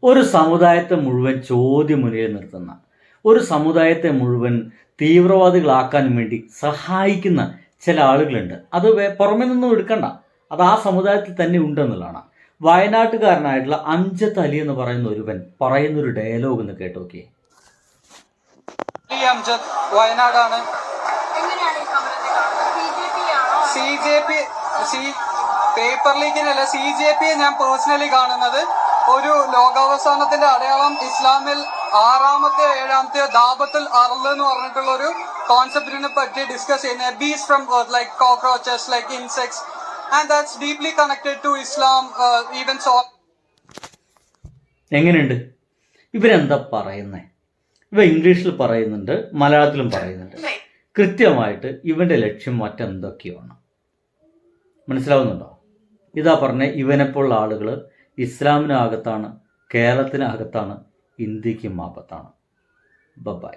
ഒരു സമുദായത്തെ മുഴുവൻ ചോദ്യം മുന്നിൽ നിർത്തുന്ന, ഒരു സമുദായത്തെ മുഴുവൻ തീവ്രവാദികളാക്കാൻ വേണ്ടി സഹായിക്കുന്ന ചില ആളുകളുണ്ട്. അത് പുറമെ നിന്നും എടുക്കണ്ട, അത് ആ സമുദായത്തിൽ തന്നെ ഉണ്ടെന്നുള്ളതാണ്. വയനാട്ടുകാരനായിട്ടുള്ള അംജദ് അലി എന്ന് പറയുന്ന ഒരുവൻ പറയുന്നൊരു ഡയലോഗ് എന്ന് കേട്ടോക്കെ. അംജദ് വയനാടാണ്. പേപ്പർ ലീക്കിനല്ല, CJP ഞാൻ പേഴ്സണലി കാണുന്നത് ഒരു ലോകാവസാനത്തിന്റെ അടയാളം ഇസ്ലാമിൽ 6ാമത്തെ 7ാമത്തെ ദാബത്തുൽ അർള് എന്ന് പറഞ്ഞിട്ടുള്ള ഒരു കോൺസെപ്റ്റിനെ പറ്റി ഡിസ്കസ് ചെയ്യുന്നത്. Bees from earth like cockroaches, like insects, and that's deeply connected to Islam. Even so എങ്ങനെയുണ്ട് ഇവരെന്താ പറയുന്നേ? ഇവ ഇംഗ്ലീഷിൽ പറയുന്നുണ്ട്, മലയാളത്തിലും പറയുന്നുണ്ട്. കൃത്യമായിട്ട് ഇവന്റെ ലക്ഷ്യം മറ്റെന്തൊക്കെയാണ് മനസ്സിലാവുന്നുണ്ടോ? ഇതാ പറഞ്ഞ ഇവനെപ്പോലുള്ള ആളുകൾ ഇസ്ലാമിനകത്താണ്, കേരളത്തിനകത്താണ്, ഇന്ത്യക്കും ആപത്താണ്. ബൈ.